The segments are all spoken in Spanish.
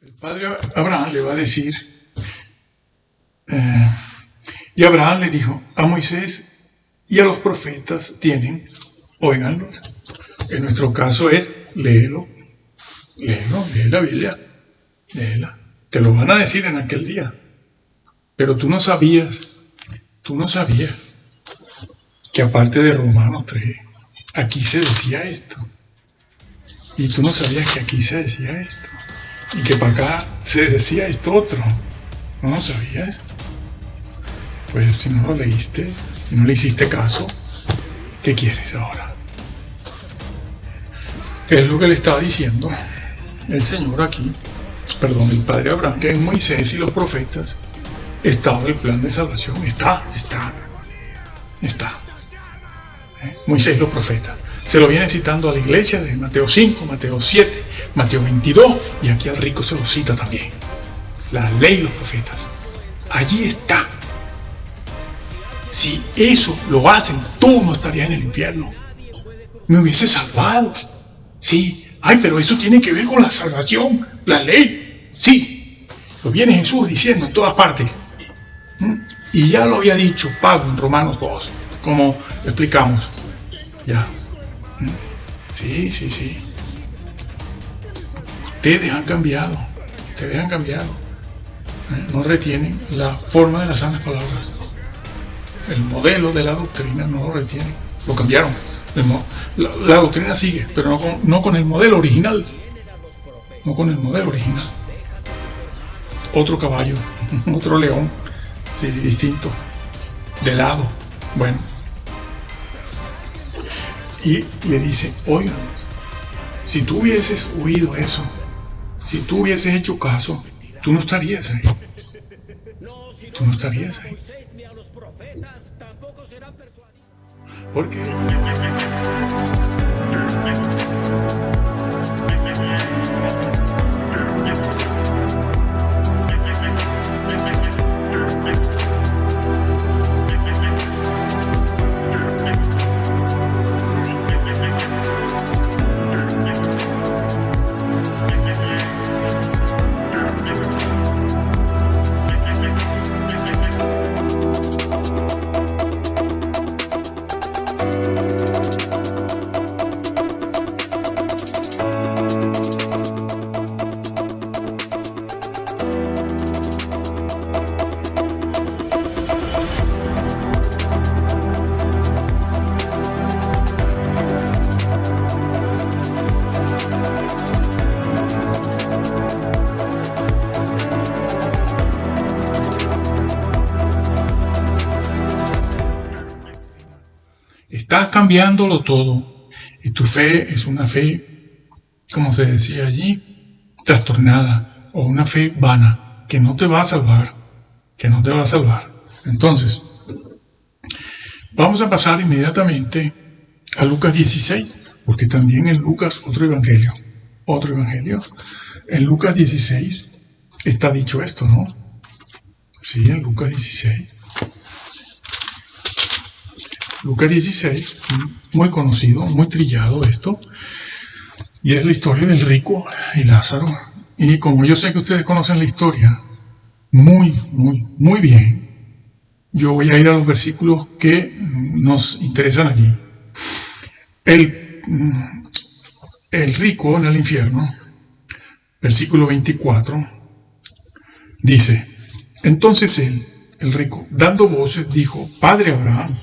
El padre Abraham le va a decir, y Abraham le dijo, a Moisés y a los profetas tienen, óiganlos. En nuestro caso es, léelo, lee la Biblia, léela. Te lo van a decir en aquel día. Pero tú no sabías que aparte de Romanos 3, aquí se decía esto. Y tú no sabías que aquí se decía esto. Y que para acá se decía esto otro. ¿No lo sabías? Pues si no lo leíste, si no le hiciste caso, ¿qué quieres ahora? Es lo que le estaba diciendo el Señor aquí, el Padre Abraham, que en Moisés y los profetas estaba el plan de salvación. Está. Moisés y los profetas. Se lo viene citando a la iglesia de Mateo 5, Mateo 7, Mateo 22, y aquí al rico se lo cita también. La ley y los profetas. Allí está. Si eso lo hacen, tú no estarías en el infierno. Me hubiese salvado. Sí. Ay, pero eso tiene que ver con la salvación, la ley. Sí. Lo viene Jesús diciendo en todas partes. Y ya lo había dicho Pablo en Romanos 2, como explicamos. Ya. Sí. Ustedes han cambiado. No retienen la forma de las sanas palabras. El modelo de la doctrina no lo retienen. Lo cambiaron. La doctrina sigue, pero no con el modelo original. No con el modelo original. Otro caballo, otro león, sí, distinto, de lado. Bueno. Y le dice, oigan, si tú hubieses oído eso, si tú hubieses hecho caso, tú no estarías ahí. ¿Por qué? Estás cambiándolo todo y tu fe es una fe, como se decía allí, trastornada o una fe vana que no te va a salvar, Entonces, vamos a pasar inmediatamente a Lucas 16, porque también en Lucas otro evangelio. En Lucas 16 está dicho esto, ¿no? Sí, en Lucas 16. Lucas 16, muy conocido, muy trillado esto, y es la historia del rico y Lázaro. Y como yo sé que ustedes conocen la historia muy bien, yo voy a ir a los versículos que nos interesan aquí. El rico en el infierno, versículo 24, dice, entonces él, el rico, dando voces, dijo, Padre Abraham,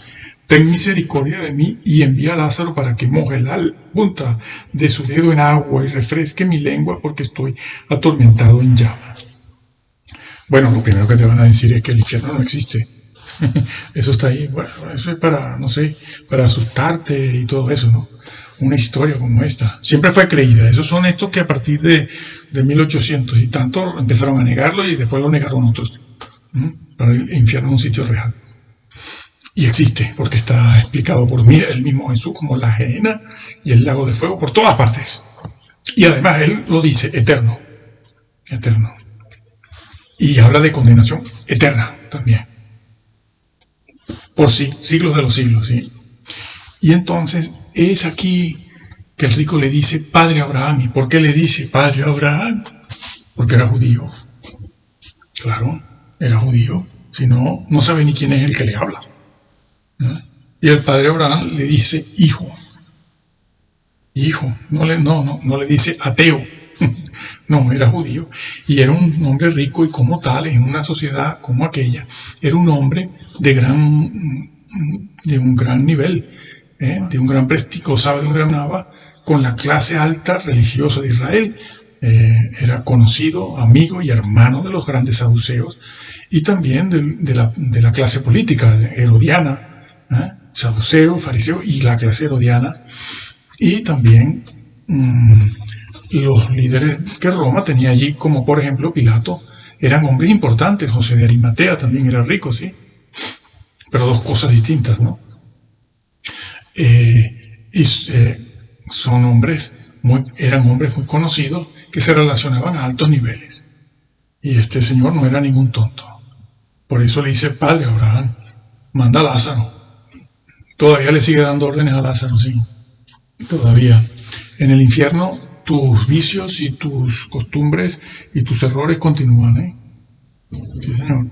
ten misericordia de mí y envía a Lázaro para que moje la punta de su dedo en agua y refresque mi lengua porque estoy atormentado en llamas. Bueno, lo primero que te van a decir es que el infierno no existe. Eso está ahí. Bueno, eso es para, no sé, para asustarte y todo eso, ¿no? Una historia como esta. Siempre fue creída. Esos son estos que a partir de 1800 y tanto empezaron a negarlo y después lo negaron otros. Pero el infierno es un sitio real. Y existe, porque está explicado por mí, el mismo Jesús, como la gehenna y el lago de fuego, por todas partes. Y además él lo dice, eterno. Y habla de condenación eterna también. Por sí, siglos de los siglos, ¿sí? Y entonces es aquí que el rico le dice, Padre Abraham. ¿Y por qué le dice Padre Abraham? porque era judío. Claro, era judío. Si no, no sabe ni quién es el que le habla. Y el padre Abraham le dice hijo. Hijo, no le dice ateo. No, era judío. Y era un hombre rico y como tal, en una sociedad como aquella, era un hombre de un gran nivel, de un gran prestigio, gozaba de un gran nava con la clase alta religiosa de Israel. Era conocido, amigo y hermano de los grandes saduceos y también de la clase política herodiana, saduceo, fariseo y la clase herodiana, y también los líderes que Roma tenía allí, como por ejemplo Pilato, eran hombres importantes. José de Arimatea también era rico, sí, pero dos cosas distintas, ¿no? Eran hombres muy conocidos que se relacionaban a altos niveles. Y este señor no era ningún tonto. Por eso le dice, padre Abraham, manda a Lázaro. Todavía le sigue dando órdenes a Lázaro, sí. Todavía. En el infierno, tus vicios y tus costumbres y tus errores continúan, ¿eh? Sí, señor.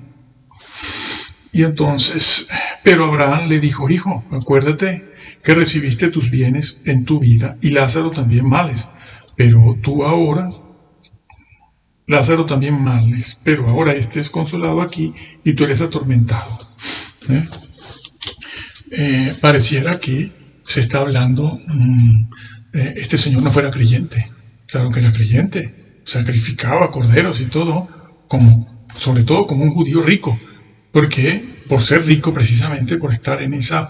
Y entonces, pero Abraham le dijo, hijo, acuérdate que recibiste tus bienes en tu vida y Lázaro también males. Pero tú ahora, Lázaro también males, pero ahora este es consolado aquí y tú eres atormentado. Pareciera que se está hablando, este señor no fuera creyente. Claro que era creyente, sacrificaba corderos y todo, sobre todo como un judío rico, porque por ser rico precisamente, por estar en esa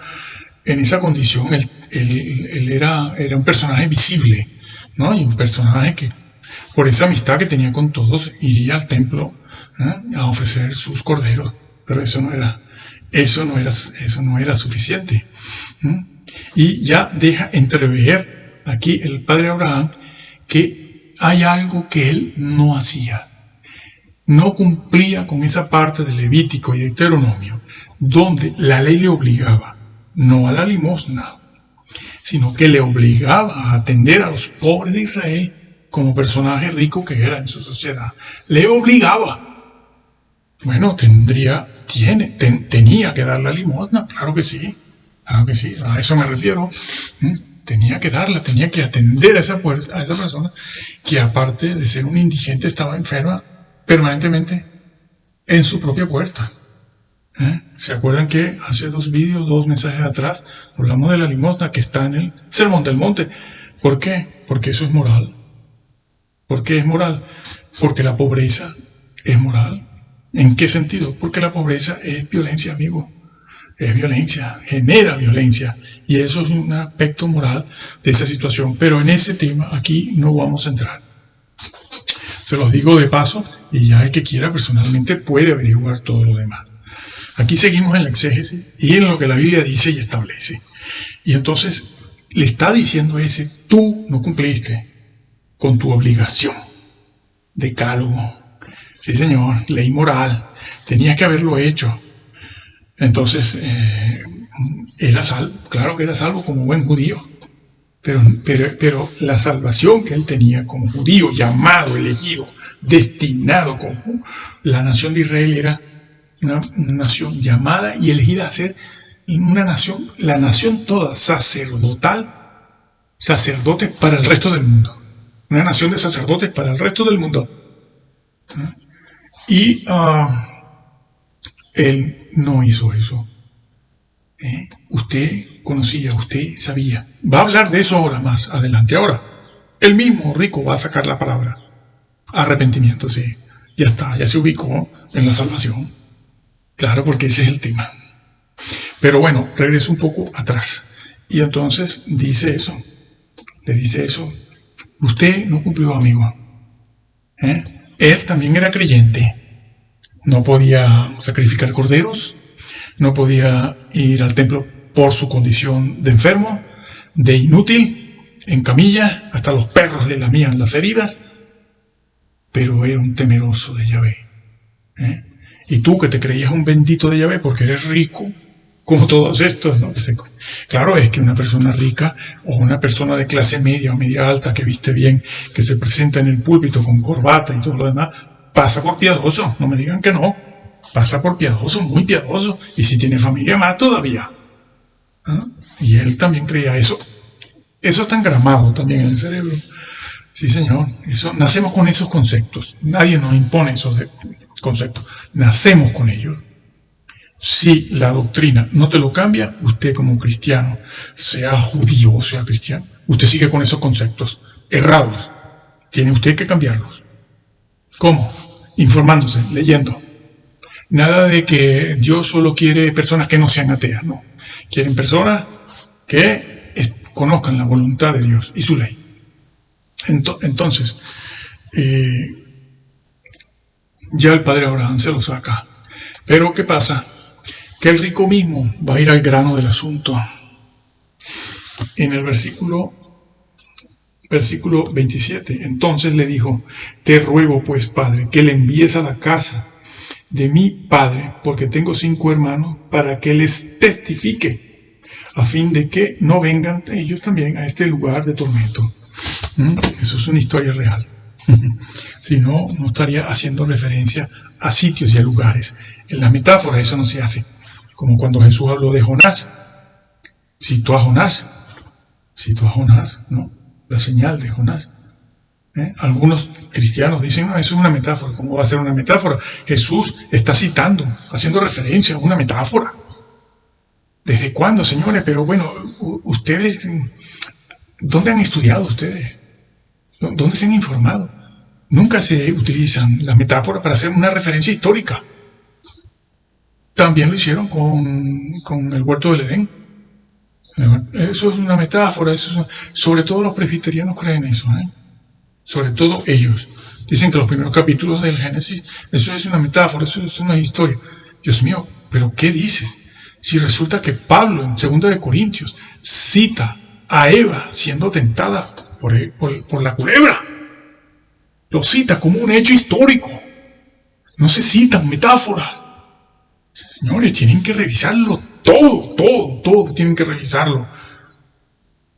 condición, él era un personaje visible, ¿no? Y un personaje que, por esa amistad que tenía con todos, iría al templo a ofrecer sus corderos, pero eso no era suficiente. Y ya deja entrever aquí el padre Abraham que hay algo que él no hacía. No cumplía con esa parte de Levítico y de Deuteronomio, donde la ley le obligaba, no a la limosna, sino que le obligaba a atender a los pobres de Israel como personaje rico que era en su sociedad. Le obligaba. Bueno, tenía que dar la limosna, claro que sí, a eso me refiero. Tenía que darla, tenía que atender a esa persona que, aparte de ser un indigente, estaba enferma permanentemente en su propia puerta. ¿Se acuerdan que hace dos mensajes atrás, hablamos de la limosna que está en el Sermón del Monte? ¿Por qué? Porque eso es moral. ¿Por qué es moral? Porque la pobreza es moral. ¿En qué sentido? Porque la pobreza es violencia, amigo. Es violencia, genera violencia. Y eso es un aspecto moral de esa situación. Pero en ese tema aquí no vamos a entrar. Se los digo de paso y ya el que quiera personalmente puede averiguar todo lo demás. Aquí seguimos en la exégesis y en lo que la Biblia dice y establece. Y entonces le está diciendo tú no cumpliste con tu obligación. Decálogo. Sí, señor, ley moral. Tenías que haberlo hecho. Entonces, era salvo. Claro que era salvo como buen judío. Pero la salvación que él tenía como judío, llamado, elegido, destinado como la nación de Israel, era una nación llamada y elegida a ser una nación, la nación toda sacerdotal, sacerdotes para el resto del mundo. Una nación de sacerdotes para el resto del mundo. Y él no hizo eso. Usted conocía, usted sabía. Va a hablar de eso ahora más adelante. Ahora, el mismo rico va a sacar la palabra arrepentimiento, sí. Ya está, ya se ubicó en la salvación. Claro, porque ese es el tema. Pero bueno, regreso un poco atrás. Y entonces dice eso. Le dice eso. Usted no cumplió, amigo. Él también era creyente. No podía sacrificar corderos. No podía ir al templo por su condición de enfermo, de inútil, en camilla. Hasta los perros le lamían las heridas. Pero era un temeroso de Yahvé. Y tú que te creías un bendito de Yahvé porque eres rico, como todos estos, ¿no? Claro, es que una persona rica o una persona de clase media o media alta que viste bien, que se presenta en el púlpito con corbata y todo lo demás, pasa por piadoso, no me digan que no, pasa por piadoso, muy piadoso, y si tiene familia más todavía. ¿Ah? Y él también creía eso. Eso está engramado también en el cerebro. Sí, señor, nacemos con esos conceptos, nadie nos impone esos conceptos, nacemos con ellos. Si la doctrina no te lo cambia, usted como cristiano, sea judío o sea cristiano, usted sigue con esos conceptos errados. Tiene usted que cambiarlos. ¿Cómo? Informándose, leyendo. Nada de que Dios solo quiere personas que no sean ateas, no. Quieren personas que conozcan la voluntad de Dios y su ley. Entonces, ya el padre Abraham se lo saca. Pero ¿qué pasa? Que el rico mismo va a ir al grano del asunto. En el versículo 27, entonces le dijo: te ruego pues, padre, que le envíes a la casa de mi padre, porque tengo 5 hermanos, para que les testifique, a fin de que no vengan ellos también a este lugar de tormento. Eso es una historia real. Si no, no estaría haciendo referencia a sitios y a lugares. En las metáforas eso no se hace. Como cuando Jesús habló de Jonás. Citó a Jonás, ¿no? La señal de Jonás. Algunos cristianos dicen: no, eso es una metáfora. ¿Cómo va a ser una metáfora? Jesús está citando, haciendo referencia a una metáfora. ¿Desde cuándo, señores? Pero bueno, ustedes, ¿dónde han estudiado ustedes? ¿Dónde se han informado? Nunca se utilizan las metáforas para hacer una referencia histórica. También lo hicieron con el huerto del Edén. Eso es una metáfora. Sobre todo los presbiterianos creen eso. Sobre todo ellos. Dicen que los primeros capítulos del Génesis, eso es una metáfora, eso es una historia. Dios mío, ¿pero qué dices? Si resulta que Pablo en 2 de Corintios cita a Eva siendo tentada por la culebra. Lo cita como un hecho histórico. No se citan metáforas. Señores, tienen que revisarlo todo tienen que revisarlo.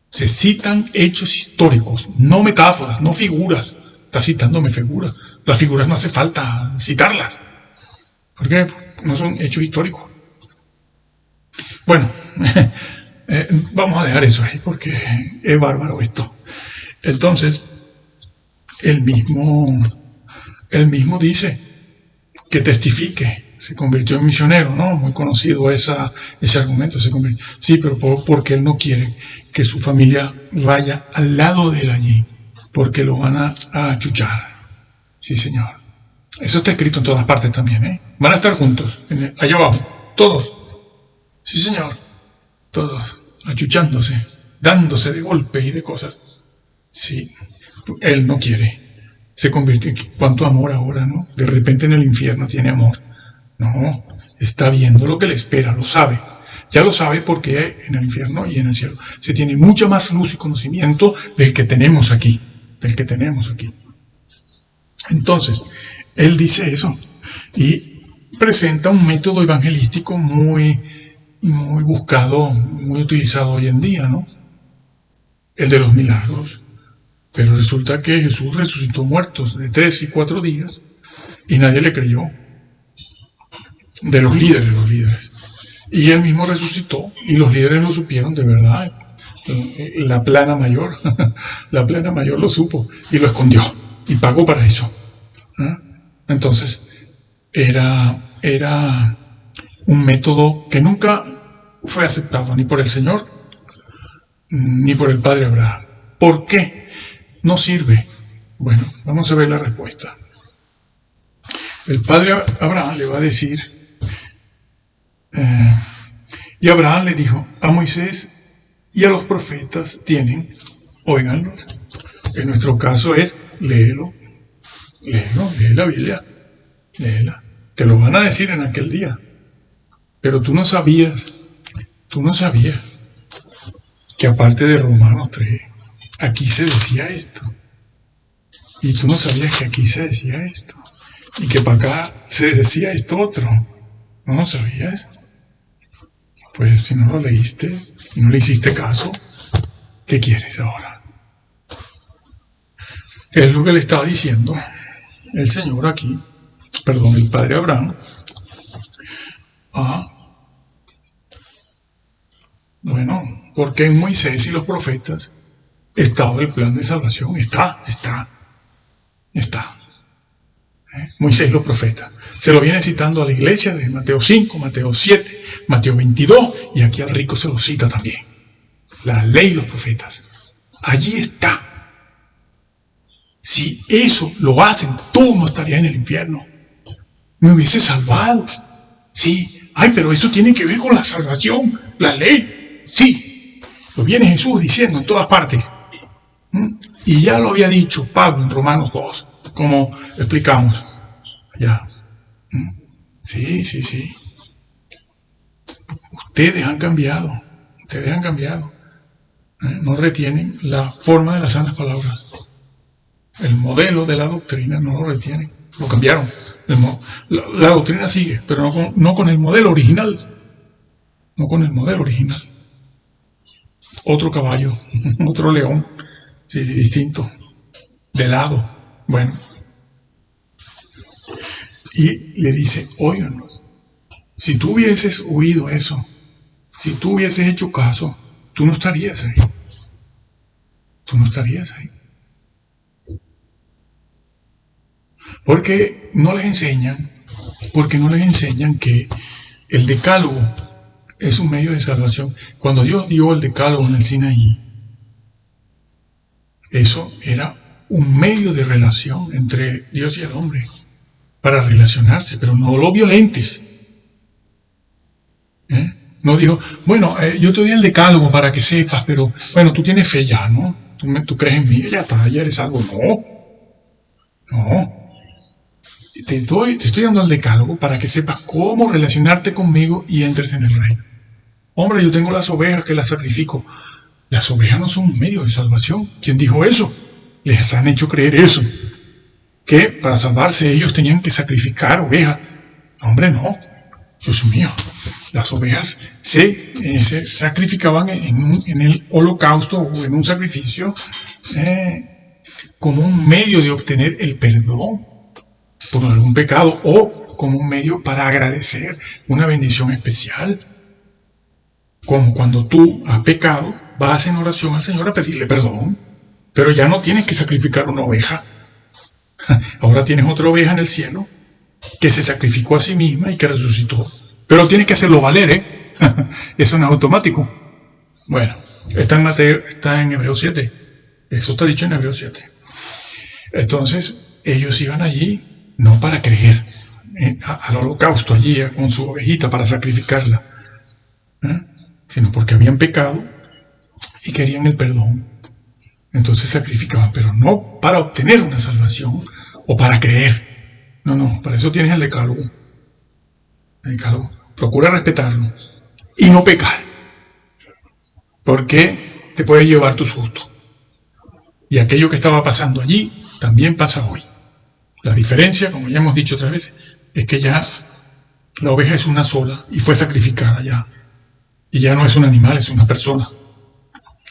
Se citan hechos históricos, no metáforas, no figuras. Está citándome figuras. Las figuras no hace falta citarlas. ¿Por qué? No son hechos históricos. Bueno, vamos a dejar eso ahí porque es bárbaro esto. Entonces, él mismo dice que testifique. Se convirtió en misionero, ¿no? Muy conocido ese argumento. Sí, pero porque él no quiere que su familia vaya al lado de él allí, porque lo van a achuchar. Sí, señor. Eso está escrito en todas partes también, Van a estar juntos, allá abajo, todos. Sí, señor. Todos, achuchándose, dándose de golpes y de cosas. Sí, él no quiere. Se convierte en cuánto amor ahora, ¿no? De repente en el infierno tiene amor. No, está viendo lo que le espera, lo sabe. Ya lo sabe porque en el infierno y en el cielo se tiene mucha más luz y conocimiento del que tenemos aquí. Entonces, él dice eso y presenta un método evangelístico muy buscado, muy utilizado hoy en día, ¿no? El de los milagros. Pero resulta que Jesús resucitó muertos de 3 y 4 días y nadie le creyó. De los líderes. Y él mismo resucitó y los líderes lo supieron de verdad. La plana mayor lo supo y lo escondió y pagó para eso. Entonces, era un método que nunca fue aceptado ni por el Señor ni por el padre Abraham. ¿Por qué no sirve? Bueno, vamos a ver la respuesta. El padre Abraham le va a decir: y Abraham le dijo: a Moisés y a los profetas tienen, óiganlos. En nuestro caso es, lee la Biblia, léela. Te lo van a decir en aquel día. Pero tú no sabías que aparte de Romanos 3, aquí se decía esto. Y tú no sabías que aquí se decía esto. Y que para acá se decía esto otro. ¿No sabías? Pues si no lo leíste y no le hiciste caso, ¿qué quieres ahora? Es lo que le estaba diciendo el Señor aquí, perdón, el Padre Abraham. Bueno, porque en Moisés y los profetas estaba el plan de salvación. Está. Moisés y los profetas. Se lo viene citando a la iglesia de Mateo 5, Mateo 7, Mateo 22, y aquí al rico se lo cita también. La ley y los profetas. Allí está. Si eso lo hacen, tú no estarías en el infierno. Me hubiese salvado. Sí. Ay, pero eso tiene que ver con la salvación, la ley. Sí. Lo viene Jesús diciendo en todas partes. Y ya lo había dicho Pablo en Romanos 2, como explicamos. Ya. Sí. Ustedes han cambiado. No retienen la forma de las sanas palabras. El modelo de la doctrina no lo retienen. Lo cambiaron. La doctrina sigue, pero no con el modelo original. No con el modelo original. Otro caballo, otro león. Sí, distinto. De lado. Bueno. Y le dice, óiganos, si tú hubieses oído eso, si tú hubieses hecho caso, tú no estarías ahí. Porque no les enseñan que el decálogo es un medio de salvación. Cuando Dios dio el decálogo en el Sinaí, eso era un medio de relación entre Dios y el hombre, para relacionarse, pero no lo violentes. No dijo, bueno, yo te doy el decálogo para que sepas, pero bueno, tú tienes fe ya, ¿no? Tú crees en mí, ya está, ya eres algo. No. Te estoy dando el decálogo para que sepas cómo relacionarte conmigo y entres en el reino. Hombre, yo tengo las ovejas que las sacrifico. Las ovejas no son un medio de salvación. ¿Quién dijo eso? Les han hecho creer eso. Que para salvarse ellos tenían que sacrificar ovejas. Hombre, no. Dios mío. Las ovejas se sacrificaban en el holocausto o en un sacrificio como un medio de obtener el perdón por algún pecado o como un medio para agradecer una bendición especial. Como cuando tú has pecado, vas en oración al Señor a pedirle perdón, pero ya no tienes que sacrificar una oveja. Ahora tienes otra oveja en el cielo que se sacrificó a sí misma y que resucitó. Pero tienes que hacerlo valer, Eso no es automático. Bueno, está en Hebreos 7. Eso está dicho en Hebreos 7. Entonces, ellos iban allí no para creer al holocausto allí con su ovejita para sacrificarla, sino porque habían pecado y querían el perdón. Entonces sacrificaban, pero no para obtener una salvación o para creer. No, para eso tienes el decálogo. El decálogo. Procura respetarlo y no pecar, porque te puedes llevar tu susto. Y aquello que estaba pasando allí también pasa hoy. La diferencia, como ya hemos dicho otras veces, es que ya la oveja es una sola y fue sacrificada ya. Y ya no es un animal, es una persona.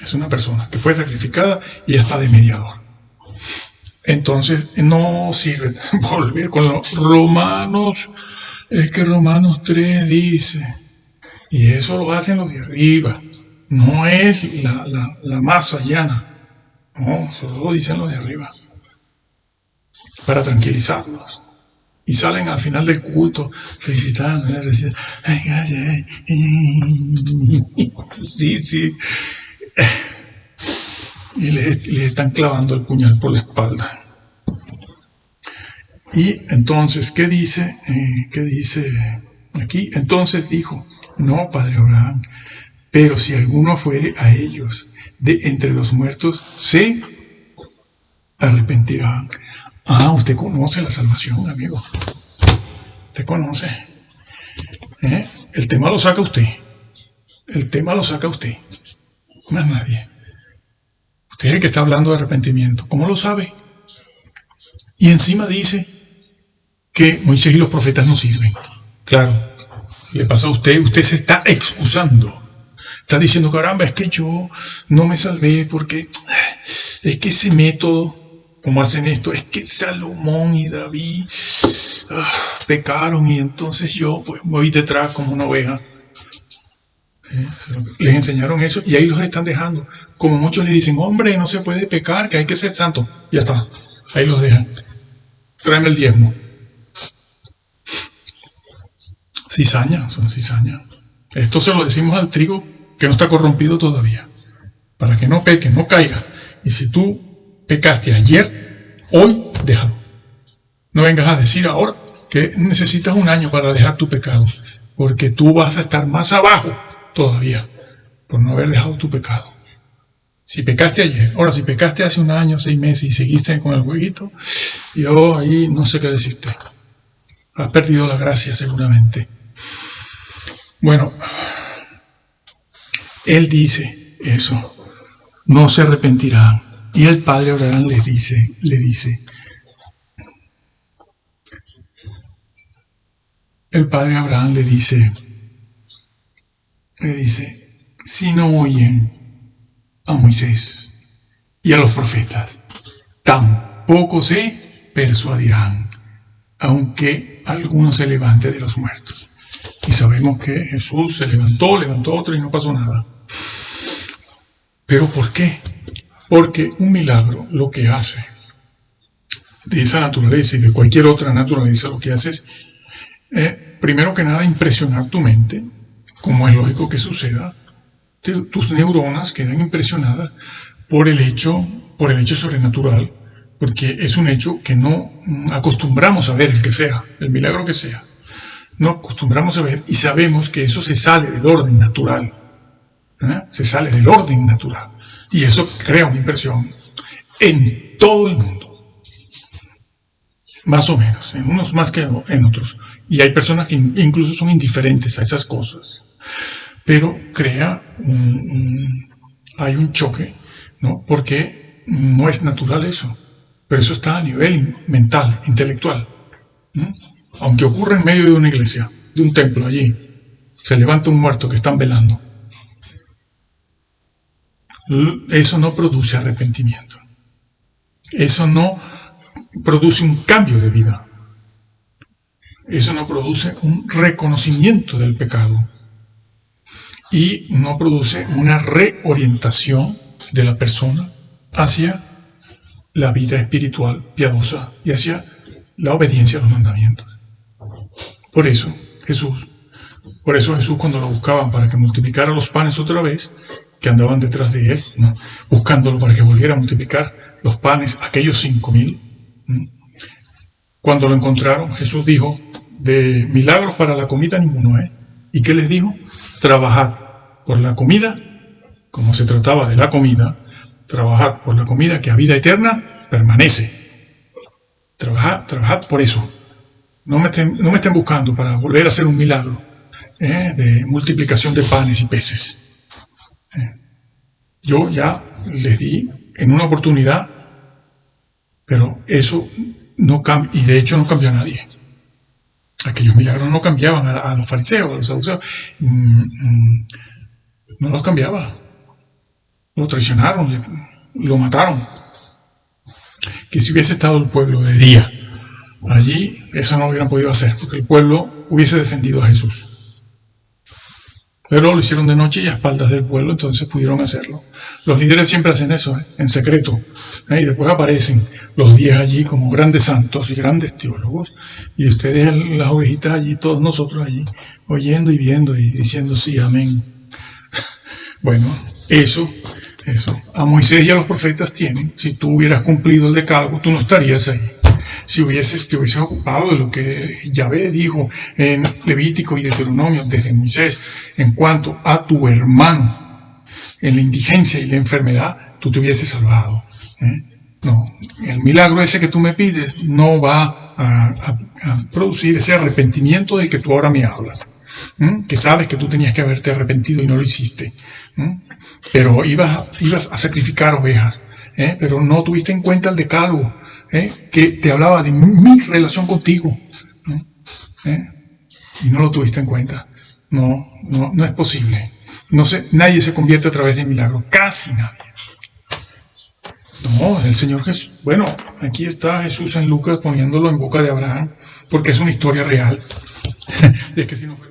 Es una persona que fue sacrificada y ya está de mediador. Entonces, no sirve volver con los Romanos. Es que Romanos 3 dice, y eso lo hacen los de arriba. No es la masa llana. No, solo lo dicen los de arriba. Para tranquilizarlos. Y salen al final del culto felicitando. Sí. Y le están clavando el puñal por la espalda. Y entonces, ¿qué dice aquí? Entonces dijo, no, Padre Abraham, pero si alguno fuere a ellos de entre los muertos, se arrepentirán. Usted conoce la salvación, amigo. Usted conoce. El tema lo saca usted. Más nadie. Usted es el que está hablando de arrepentimiento. ¿Cómo lo sabe? Y encima dice que Moisés y los profetas no sirven. Claro, le pasó a usted, usted se está excusando. Está diciendo, caramba, es que yo no me salvé porque es que ese método, como hacen esto, es que Salomón y David pecaron y entonces yo pues voy detrás como una oveja. Les enseñaron eso y ahí los están dejando. Como muchos le dicen, hombre, no se puede pecar, que hay que ser santo. Ya está, ahí los dejan. Tráeme el diezmo. Cizaña, son cizaña. Esto se lo decimos al trigo que no está corrompido todavía, para que no peque, no caiga. Y si tú pecaste ayer, hoy déjalo. No vengas a decir ahora que necesitas un año para dejar tu pecado, porque tú vas a estar más abajo todavía por no haber dejado tu pecado. Si pecaste ayer, ahora si pecaste hace un año, 6 meses y seguiste con el jueguito, yo ahí no sé qué decirte. Has perdido la gracia seguramente. Bueno, él dice eso, no se arrepentirán. Y el padre Abraham le dice, el padre Abraham le dice, si no oyen a Moisés y a los profetas, tampoco se persuadirán, aunque alguno se levante de los muertos. Y sabemos que Jesús se levantó otro y no pasó nada. ¿Pero por qué? Porque un milagro lo que hace de esa naturaleza y de cualquier otra naturaleza, lo que hace es, primero que nada, impresionar tu mente, como es lógico que suceda. Tus neuronas quedan impresionadas por el hecho sobrenatural, porque es un hecho que no acostumbramos a ver, el milagro que sea. No acostumbramos a ver y sabemos que eso se sale del orden natural. Se sale del orden natural. Y eso crea una impresión en todo el mundo. Más o menos, en unos más que en otros. Y hay personas que incluso son indiferentes a esas cosas. Pero crea hay un choque, ¿no? Porque no es natural eso. Pero eso está a nivel mental, intelectual. Aunque ocurra en medio de una iglesia, de un templo allí, se levanta un muerto que están velando. Eso no produce arrepentimiento. Eso no produce un cambio de vida. Eso no produce un reconocimiento del pecado. Y no produce una reorientación de la persona hacia la vida espiritual piadosa y hacia la obediencia a los mandamientos. Por eso Jesús cuando lo buscaban para que multiplicara los panes otra vez, que andaban detrás de él, ¿no? Buscándolo para que volviera a multiplicar los panes, aquellos 5,000. Cuando lo encontraron, Jesús dijo, de milagros para la comida ninguno, ¿Y qué les dijo? Trabajad por la comida, como se trataba de la comida, trabajad por la comida que a vida eterna permanece. Trabajad por eso. No me estén buscando para volver a hacer un milagro de multiplicación de panes y peces. Yo ya les di en una oportunidad, pero eso no cambia, y de hecho no cambió a nadie. Aquellos milagros no cambiaban a los fariseos, a los saduceos. No los cambiaba. Lo traicionaron, lo mataron. Que si hubiese estado el pueblo de día allí, eso no lo hubieran podido hacer, porque el pueblo hubiese defendido a Jesús. Pero lo hicieron de noche y a espaldas del pueblo, entonces pudieron hacerlo. Los líderes siempre hacen eso, en secreto. Y después aparecen los 10 allí como grandes santos y grandes teólogos. Y ustedes, las ovejitas allí, todos nosotros allí, oyendo y viendo y diciendo sí, amén. Bueno, eso. A Moisés y a los profetas tienen. Si tú hubieras cumplido el decálogo, tú no estarías ahí. Si te hubieses ocupado de lo que Yahvé dijo en Levítico y Deuteronomio desde Moisés en cuanto a tu hermano, en la indigencia y la enfermedad, tú te hubieses salvado. No, el milagro ese que tú me pides no va a producir ese arrepentimiento del que tú ahora me hablas. Que sabes que tú tenías que haberte arrepentido y no lo hiciste. Pero ibas a sacrificar ovejas, pero no tuviste en cuenta el decálogo, que te hablaba de mi relación contigo, y no lo tuviste en cuenta. no es posible. Nadie se convierte a través de milagros, casi nadie. No, el Señor Jesús. Bueno, aquí está Jesús en Lucas poniéndolo en boca de Abraham, porque es una historia real. Es que si no fuera